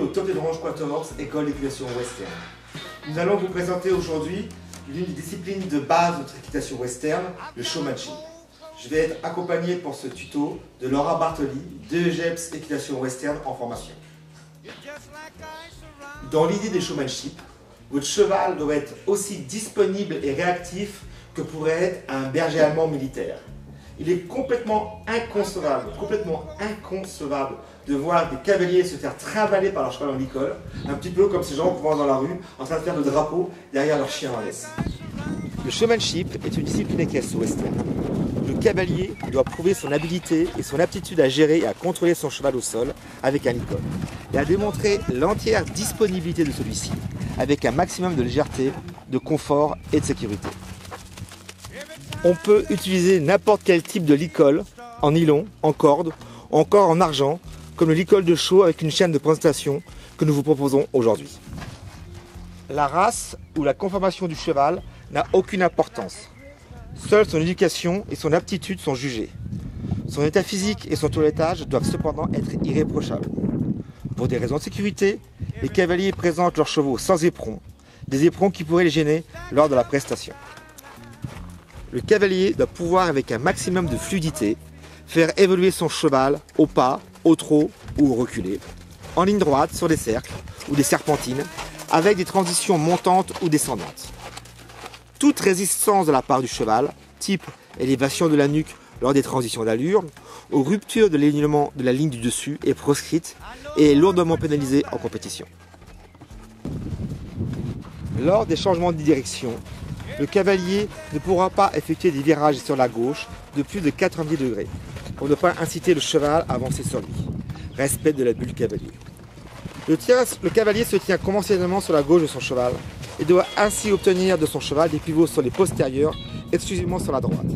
au Top des Branches 14, École d'équitation western. Nous allons vous présenter aujourd'hui l'une des disciplines de base de notre équitation western, le showmanship. Je vais être accompagné pour ce tuto de Laura Bartoli, d'EGEPS Équitation Western en formation. Dans l'idée des showmanship, votre cheval doit être aussi disponible et réactif que pourrait être un berger allemand militaire. Il est complètement inconcevable de voir des cavaliers se faire trimballer par leur cheval en licol, un petit peu comme ces gens qu'on voit dans la rue en train de faire le drapeau derrière leur chien en laisse. Le showmanship est une discipline équestre western. Le cavalier doit prouver son habilité et son aptitude à gérer et à contrôler son cheval au sol avec un licol et à démontrer l'entière disponibilité de celui-ci avec un maximum de légèreté, de confort et de sécurité. On peut utiliser n'importe quel type de licol, en nylon, en corde, ou encore en argent, comme le licol de show avec une chaîne de présentation que nous vous proposons aujourd'hui. La race ou la conformation du cheval n'a aucune importance. Seule son éducation et son aptitude sont jugées. Son état physique et son toilettage doivent cependant être irréprochables. Pour des raisons de sécurité, les cavaliers présentent leurs chevaux sans éperons, des éperons qui pourraient les gêner lors de la prestation. Le cavalier doit pouvoir, avec un maximum de fluidité, faire évoluer son cheval au pas, au trot ou au reculé, en ligne droite sur des cercles ou des serpentines, avec des transitions montantes ou descendantes. Toute résistance de la part du cheval, type élévation de la nuque lors des transitions d'allure, ou rupture de l'alignement de la ligne du dessus est proscrite et est lourdement pénalisée en compétition. Lors des changements de direction, le cavalier ne pourra pas effectuer des virages sur la gauche de plus de 90 degrés pour ne pas inciter le cheval à avancer sur lui. Respect de la bulle cavalier. Le cavalier se tient conventionnellement sur la gauche de son cheval et doit ainsi obtenir de son cheval des pivots sur les postérieurs exclusivement sur la droite.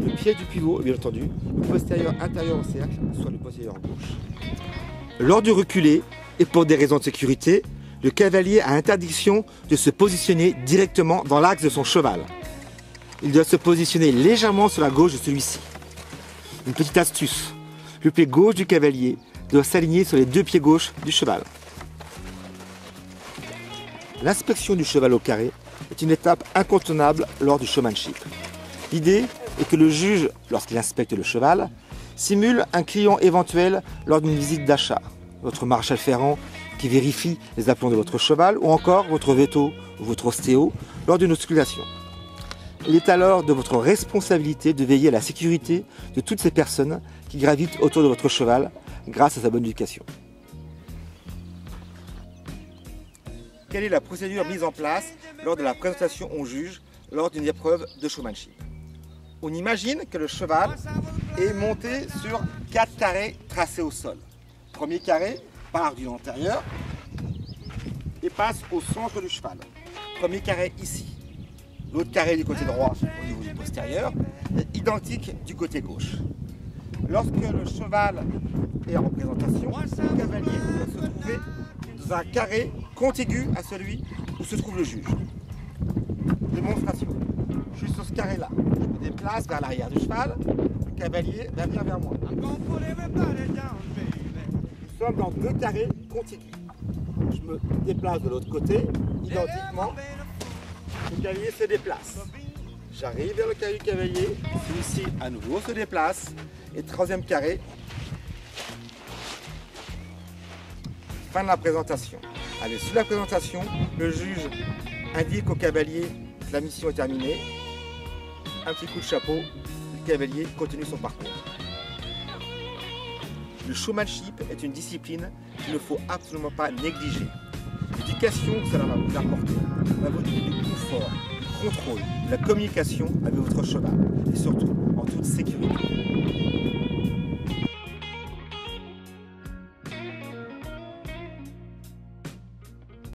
Le pied du pivot est bien entendu le postérieur intérieur au cercle, soit le postérieur gauche. Lors du reculé, et pour des raisons de sécurité, le cavalier a interdiction de se positionner directement dans l'axe de son cheval. Il doit se positionner légèrement sur la gauche de celui-ci. Une petite astuce, le pied gauche du cavalier doit s'aligner sur les deux pieds gauches du cheval. L'inspection du cheval au carré est une étape incontournable lors du showmanship. L'idée est que le juge, lorsqu'il inspecte le cheval, simule un client éventuel lors d'une visite d'achat. Votre maréchal ferrant qui vérifie les aplombs de votre cheval ou encore votre veto ou votre ostéo lors d'une auscultation. Il est alors de votre responsabilité de veiller à la sécurité de toutes ces personnes qui gravitent autour de votre cheval grâce à sa bonne éducation. Quelle est la procédure mise en place lors de la présentation au juge lors d'une épreuve de showmanship? On imagine que le cheval est monté sur 4 carrés tracés au sol. Premier carré part du antérieur et passe au centre du cheval. Premier carré ici. L'autre carré du côté droit au niveau du postérieur est identique du côté gauche. Lorsque le cheval est en présentation, le cavalier doit se trouver dans un carré contigu à celui où se trouve le juge. Démonstration. Je suis sur ce carré-là. Je me déplace vers l'arrière du cheval. Le cavalier va venir vers moi. Nous sommes dans 2 carrés contigus. Je me déplace de l'autre côté, identiquement. Le cavalier se déplace. J'arrive vers le carré du cavalier. Celui-ci, à nouveau, se déplace. Et 3e carré. Fin de la présentation. Allez, sur la présentation, le juge indique au cavalier que la mission est terminée. Un petit coup de chapeau, le cavalier continue son parcours. Le showmanship est une discipline qu'il ne faut absolument pas négliger. L'éducation que cela va vous apporter va vous donner du confort, du contrôle, de la communication avec votre cheval et surtout en toute sécurité.